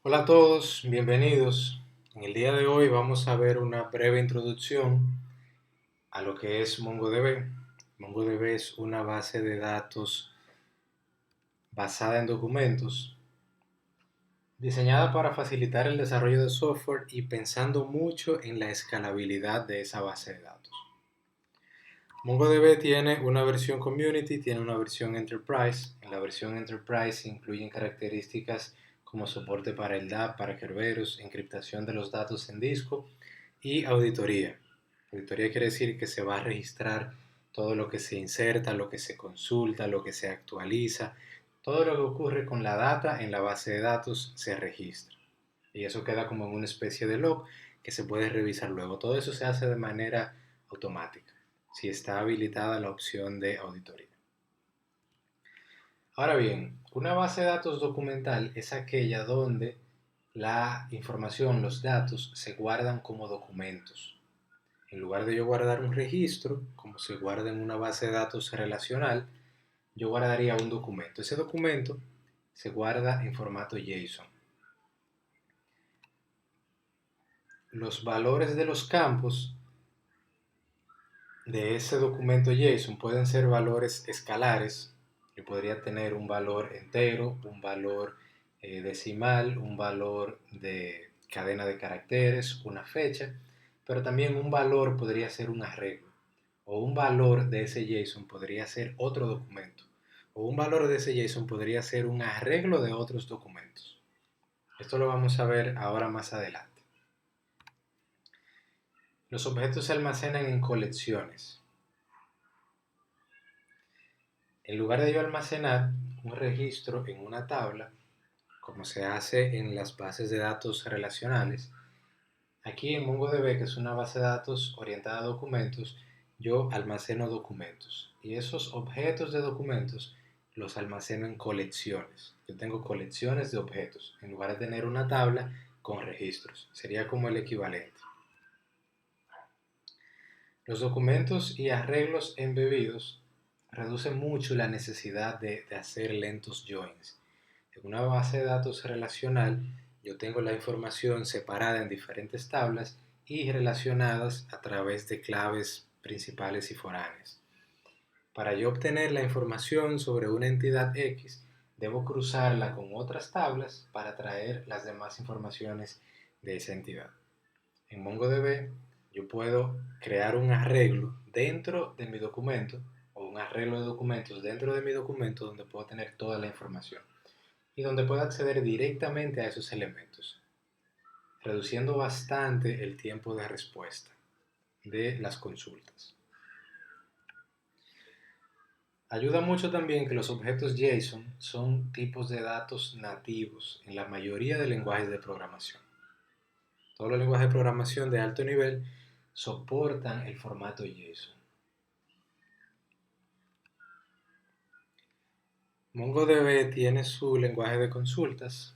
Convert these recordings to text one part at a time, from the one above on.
Hola a todos, bienvenidos. En el día de hoy vamos a ver una breve introducción a lo que es MongoDB. MongoDB es una base de datos basada en documentos, diseñada para facilitar el desarrollo de software y pensando mucho en la escalabilidad de esa base de datos. MongoDB tiene una versión Community, tiene una versión Enterprise. En la versión Enterprise se incluyen características como soporte para el DAP, para Kerberos, encriptación de los datos en disco y auditoría. Auditoría quiere decir que se va a registrar todo lo que se inserta, lo que se consulta, lo que se actualiza, todo lo que ocurre con la data en la base de datos se registra. Y eso queda como en una especie de log que se puede revisar luego. Todo eso se hace de manera automática si está habilitada la opción de auditoría. Ahora bien, una base de datos documental es aquella donde la información, los datos, se guardan como documentos. En lugar de yo guardar un registro, como se guarda en una base de datos relacional, yo guardaría un documento. Ese documento se guarda en formato JSON. Los valores de los campos de ese documento JSON pueden ser valores escalares. Yo podría tener un valor entero, un valor decimal, un valor de cadena de caracteres, una fecha, pero también un valor podría ser un arreglo, o un valor de ese JSON podría ser otro documento, o un valor de ese JSON podría ser un arreglo de otros documentos. Esto lo vamos a ver ahora más adelante. Los objetos se almacenan en colecciones. En lugar de yo almacenar un registro en una tabla, como se hace en las bases de datos relacionales, aquí en MongoDB, que es una base de datos orientada a documentos, yo almaceno documentos. Y esos objetos de documentos los almaceno en colecciones. Yo tengo colecciones de objetos, en lugar de tener una tabla con registros. Sería como el equivalente. Los documentos y arreglos embebidos reducen mucho la necesidad de hacer lentos joins. En una base de datos relacional, yo tengo la información separada en diferentes tablas y relacionadas a través de claves principales y foráneas. Para yo obtener la información sobre una entidad X, debo cruzarla con otras tablas para traer las demás informaciones de esa entidad. En MongoDB yo puedo crear un arreglo dentro de mi documento o un arreglo de documentos dentro de mi documento donde puedo tener toda la información y donde puedo acceder directamente a esos elementos, reduciendo bastante el tiempo de respuesta de las consultas. Ayuda mucho también que los objetos JSON son tipos de datos nativos en la mayoría de lenguajes de programación. Todos los lenguajes de programación de alto nivel soportan el formato JSON. MongoDB tiene su lenguaje de consultas,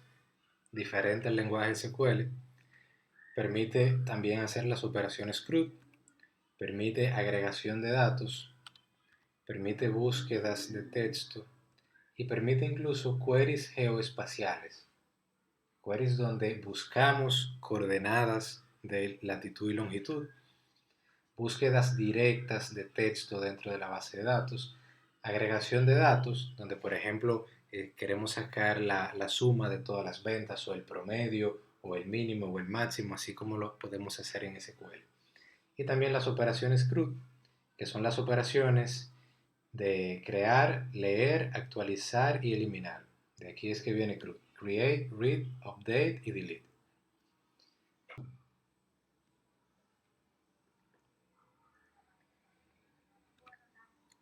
diferente al lenguaje SQL. Permite también hacer las operaciones CRUD, permite agregación de datos, permite búsquedas de texto y permite incluso queries geoespaciales. Queries donde buscamos coordenadas de latitud y longitud, búsquedas directas de texto dentro de la base de datos, agregación de datos, donde por ejemplo queremos sacar la suma de todas las ventas o el promedio o el mínimo o el máximo, así como lo podemos hacer en SQL. Y también las operaciones CRUD, que son las operaciones de crear, leer, actualizar y eliminar. De aquí es que viene CRUD. Create, Read, Update y Delete.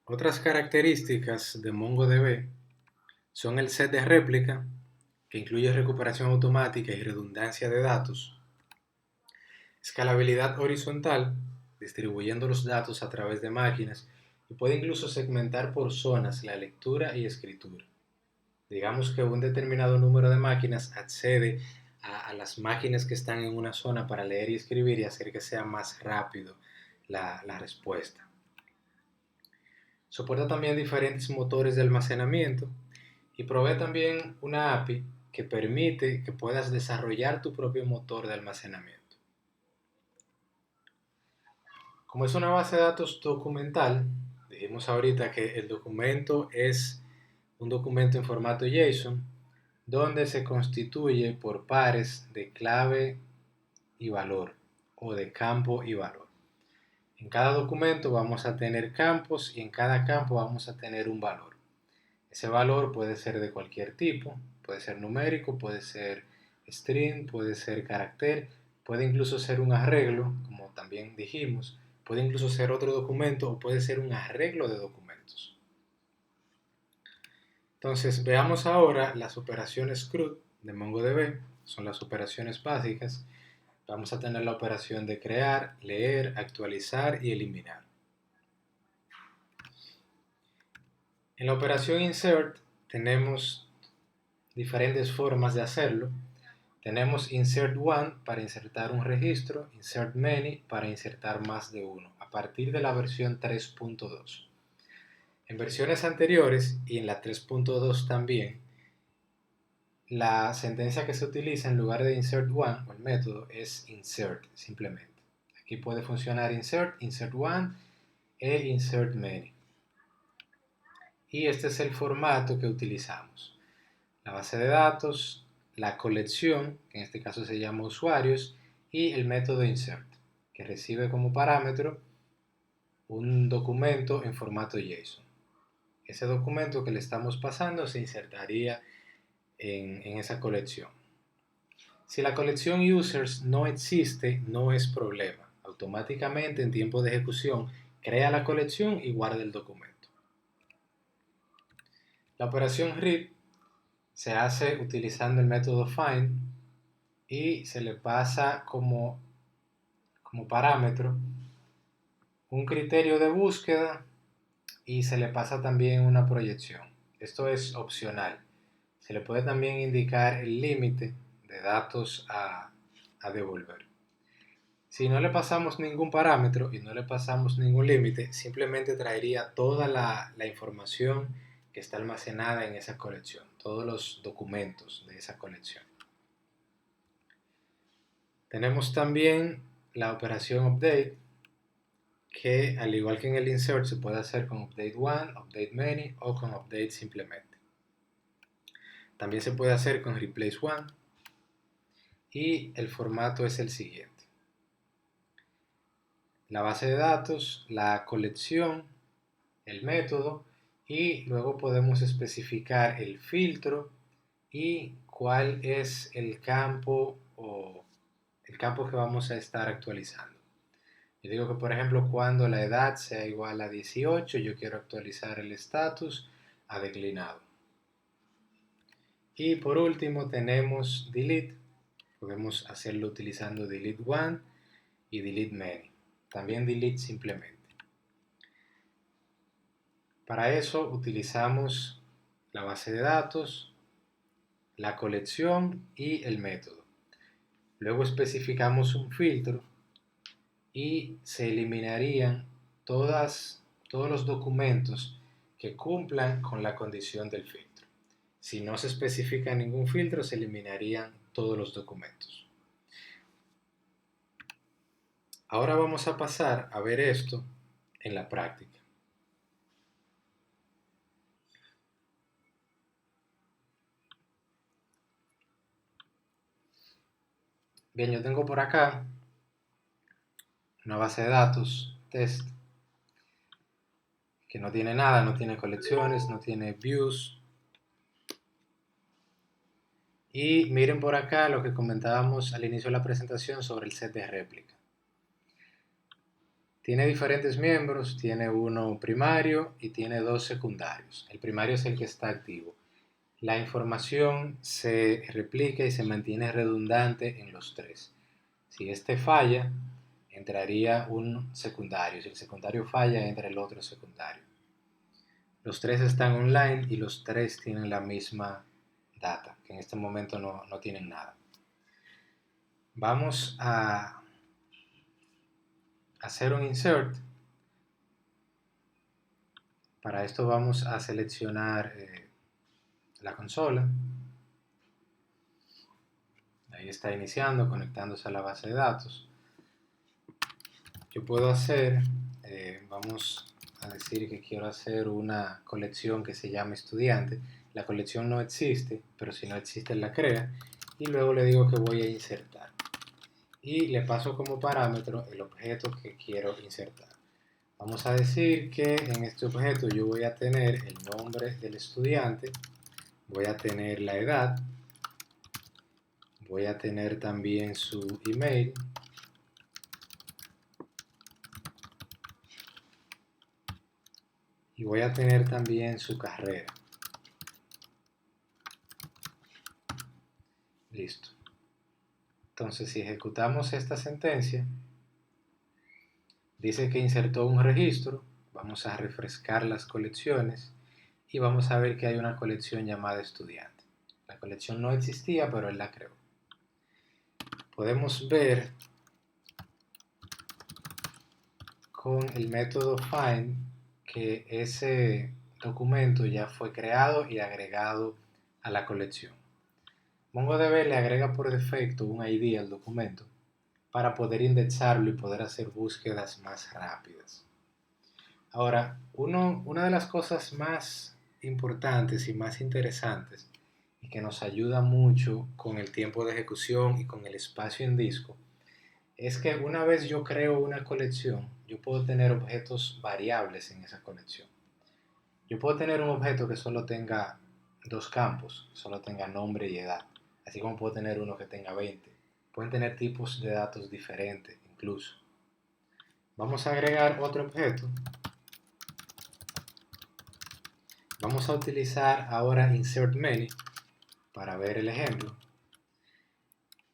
Otras características de MongoDB son el set de réplica, que incluye recuperación automática y redundancia de datos, escalabilidad horizontal, distribuyendo los datos a través de máquinas y puede incluso segmentar por zonas la lectura y escritura. Digamos que un determinado número de máquinas accede a las máquinas que están en una zona para leer y escribir y hacer que sea más rápido la respuesta. Soporta también diferentes motores de almacenamiento y provee también una API que permite que puedas desarrollar tu propio motor de almacenamiento. Como es una base de datos documental, dijimos ahorita que el documento es un documento en formato JSON donde se constituye por pares de clave y valor o de campo y valor. En cada documento vamos a tener campos y en cada campo vamos a tener un valor. Ese valor puede ser de cualquier tipo, puede ser numérico, puede ser string, puede ser carácter, puede incluso ser un arreglo, como también dijimos, puede incluso ser otro documento o puede ser un arreglo de documentos. Entonces veamos ahora las operaciones CRUD de MongoDB, son las operaciones básicas. Vamos a tener la operación de crear, leer, actualizar y eliminar. En la operación insert tenemos diferentes formas de hacerlo. Tenemos insert one para insertar un registro, insert many para insertar más de uno, a partir de la versión 3.2. En versiones anteriores y en la 3.2 también, la sentencia que se utiliza en lugar de insert one o el método es insert simplemente. Aquí puede funcionar insert, insert one e insert many. Y este es el formato que utilizamos. La base de datos, la colección, que en este caso se llama usuarios, y el método insert, que recibe como parámetro un documento en formato JSON. Ese documento que le estamos pasando se insertaría en esa colección. Si la colección users no existe, no es problema. Automáticamente en tiempo de ejecución crea la colección y guarda el documento. La operación read se hace utilizando el método find y se le pasa como parámetro un criterio de búsqueda y se le pasa también una proyección. Esto es opcional. Se le puede también indicar el límite de datos a devolver. Si no le pasamos ningún parámetro y no le pasamos ningún límite, simplemente traería toda la información que está almacenada en esa colección, todos los documentos de esa colección. Tenemos también la operación update, que al igual que en el insert se puede hacer con update one, update many o con update simplemente. También se puede hacer con replace one y el formato es el siguiente. La base de datos, la colección, el método y luego podemos especificar el filtro y cuál es el campo o el campo que vamos a estar actualizando. Yo digo que por ejemplo cuando la edad sea igual a 18 yo quiero actualizar el estatus a declinado. Y por último tenemos delete, podemos hacerlo utilizando delete one y delete many, también delete simplemente. Para eso utilizamos la base de datos, la colección y el método. Luego especificamos un filtro y se eliminarían todos los documentos que cumplan con la condición del filtro. Si no se especifica ningún filtro, se eliminarían todos los documentos. Ahora vamos a pasar a ver esto en la práctica. Bien, yo tengo por acá una base de datos test que no tiene nada, no tiene colecciones, no tiene views. Y miren por acá lo que comentábamos al inicio de la presentación sobre el set de réplica. Tiene diferentes miembros, tiene uno primario y tiene dos secundarios. El primario es el que está activo. La información se replica y se mantiene redundante en los tres. Si este falla, entraría un secundario. Si el secundario falla, entra el otro secundario. Los tres están online y los tres tienen la misma data, que en este momento no tienen nada. Vamos a hacer un insert. Para esto vamos a seleccionar la consola. Ahí está iniciando, conectándose a la base de datos. Yo puedo hacer, vamos a decir que quiero hacer una colección que se llame estudiante. La colección no existe, pero si no existe la crea. Y luego le digo que voy a insertar. Y le paso como parámetro el objeto que quiero insertar. Vamos a decir que en este objeto yo voy a tener el nombre del estudiante, voy a tener la edad, voy a tener también su email, y voy a tener también su carrera. Listo. Entonces, si ejecutamos esta sentencia, dice que insertó un registro. Vamos a refrescar las colecciones y vamos a ver que hay una colección llamada estudiante. La colección no existía, pero él la creó. Podemos ver con el método find que ese documento ya fue creado y agregado a la colección. MongoDB le agrega por defecto un ID al documento para poder indexarlo y poder hacer búsquedas más rápidas. Ahora, una de las cosas más importantes y más interesantes y que nos ayuda mucho con el tiempo de ejecución y con el espacio en disco es que una vez yo creo una colección, yo puedo tener objetos variables en esa colección. Yo puedo tener un objeto que solo tenga dos campos, que solo tenga nombre y edad, así como puedo tener uno que tenga 20. Pueden tener tipos de datos diferentes incluso. Vamos a agregar otro objeto. Vamos a utilizar ahora insert many para ver el ejemplo.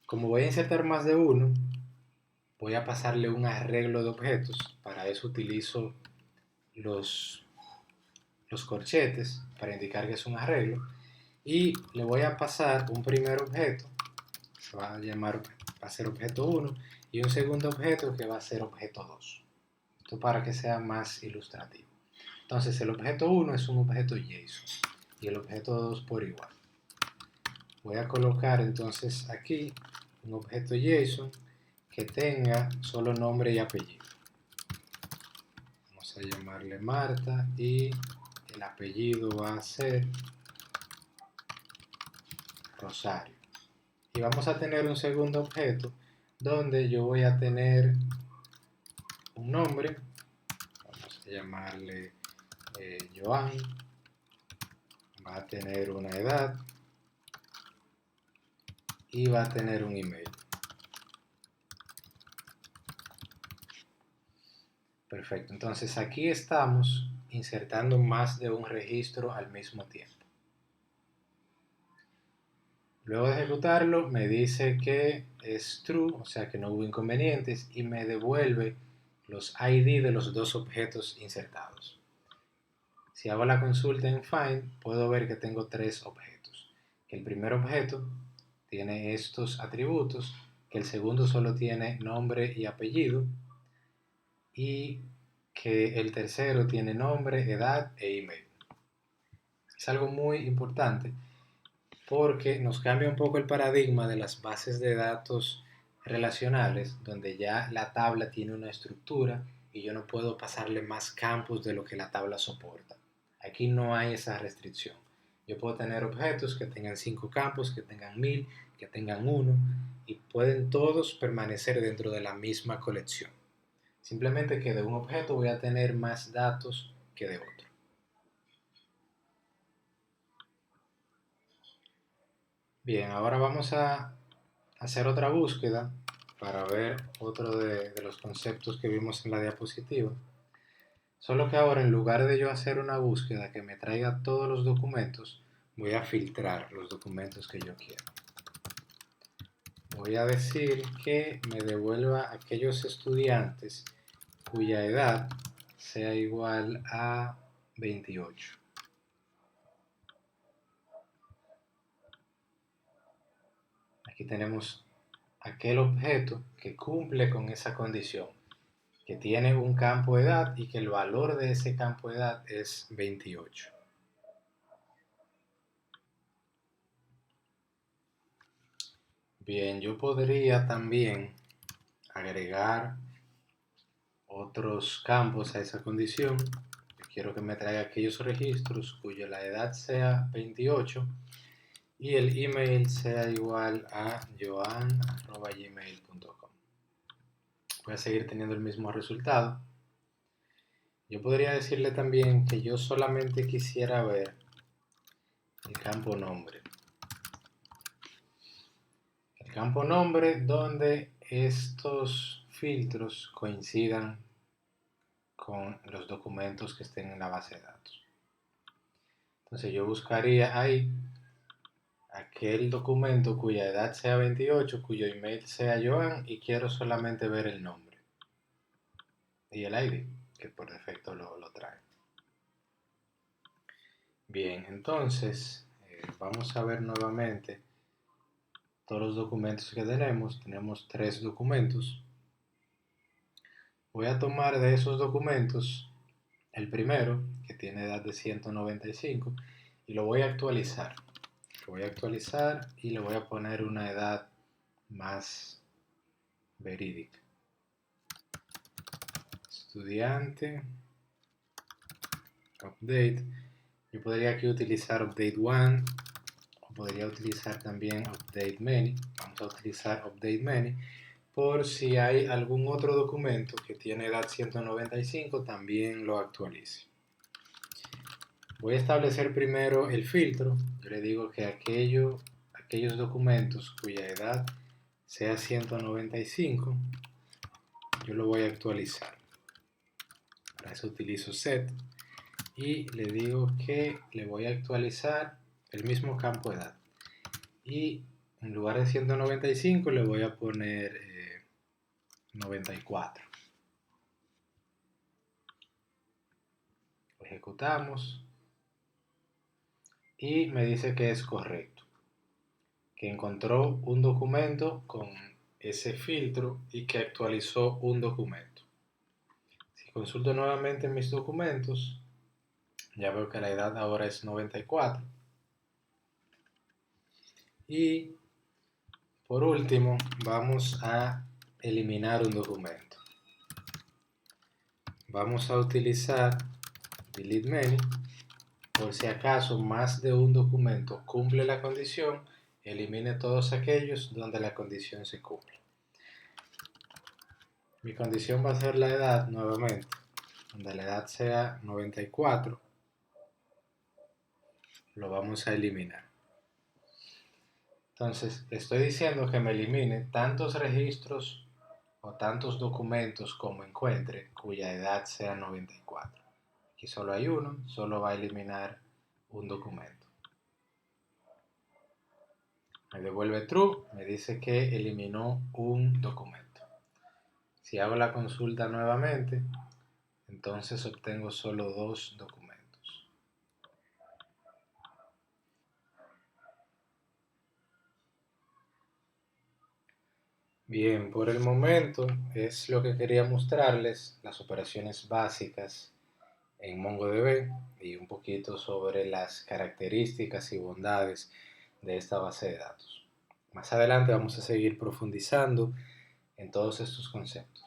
Como voy a insertar más de uno, voy a pasarle un arreglo de objetos. Para eso utilizo los corchetes para indicar que es un arreglo. Y le voy a pasar un primer objeto, se va a ser objeto 1, y un segundo objeto que va a ser objeto 2. Esto para que sea más ilustrativo. Entonces el objeto 1 es un objeto JSON y el objeto 2 por igual. Voy a colocar entonces aquí un objeto JSON que tenga solo nombre y apellido. Vamos a llamarle Marta y el apellido va a ser Rosario. Y vamos a tener un segundo objeto donde yo voy a tener un nombre, vamos a llamarle Joan, va a tener una edad y va a tener un email. Perfecto, entonces aquí estamos insertando más de un registro al mismo tiempo. Luego de ejecutarlo me dice que es true, o sea que no hubo inconvenientes, y me devuelve los ID de los dos objetos insertados. Si hago la consulta en find, puedo ver que tengo tres objetos. Que el primer objeto tiene estos atributos, que el segundo solo tiene nombre y apellido, y que el tercero tiene nombre, edad e email. Es algo muy importante porque nos cambia un poco el paradigma de las bases de datos relacionales, donde ya la tabla tiene una estructura y yo no puedo pasarle más campos de lo que la tabla soporta. Aquí no hay esa restricción. Yo puedo tener objetos que tengan 5 campos, que tengan 1000, que tengan 1 y pueden todos permanecer dentro de la misma colección. Simplemente que de un objeto voy a tener más datos que de otro. Bien, ahora vamos a hacer otra búsqueda para ver otro de los conceptos que vimos en la diapositiva. Solo que ahora en lugar de yo hacer una búsqueda que me traiga todos los documentos, voy a filtrar los documentos que yo quiero. Voy a decir que me devuelva aquellos estudiantes cuya edad sea igual a 28. Aquí tenemos aquel objeto que cumple con esa condición, que tiene un campo de edad y que el valor de ese campo de edad es 28. Bien, yo podría también agregar otros campos a esa condición. Yo quiero que me traiga aquellos registros cuya la edad sea 28 y el email sea igual a joan@gmail.com. Voy a seguir teniendo el mismo resultado. Yo podría decirle también que yo solamente quisiera ver el campo nombre. El campo nombre donde estos filtros coincidan con los documentos que estén en la base de datos. Entonces yo buscaría ahí aquel documento cuya edad sea 28, cuyo email sea Joan y quiero solamente ver el nombre y el ID, que por defecto lo trae. Bien, entonces vamos a ver nuevamente todos los documentos que tenemos. Tenemos 3 documentos. Voy a tomar de esos documentos el primero, que tiene edad de 195, y lo voy a actualizar. Lo voy a actualizar y le voy a poner una edad más verídica. Estudiante, update. Yo podría aquí utilizar update one o podría utilizar también update many. Vamos a utilizar update many por si hay algún otro documento que tiene edad 195 también lo actualice. Voy a establecer primero el filtro. Yo le digo que aquellos documentos cuya edad sea 195 yo lo voy a actualizar. Para eso utilizo set y le digo que le voy a actualizar el mismo campo de edad. Y en lugar de 195 le voy a poner 94. Lo ejecutamos y me dice que es correcto, que encontró un documento con ese filtro y que actualizó un documento. Si consulto nuevamente mis documentos, ya veo que la edad ahora es 94. Y por último, vamos a eliminar un documento. Vamos a utilizar delete many. Por si acaso más de un documento cumple la condición, elimine todos aquellos donde la condición se cumple. Mi condición va a ser la edad nuevamente, donde la edad sea 94, lo vamos a eliminar. Entonces, estoy diciendo que me elimine tantos registros o tantos documentos como encuentre cuya edad sea 94. Aquí solo hay uno, solo va a eliminar un documento. Me devuelve true, me dice que eliminó un documento. Si hago la consulta nuevamente, entonces obtengo solo 2 documentos. Bien, por el momento es lo que quería mostrarles, las operaciones básicas en MongoDB y un poquito sobre las características y bondades de esta base de datos. Más adelante vamos a seguir profundizando en todos estos conceptos.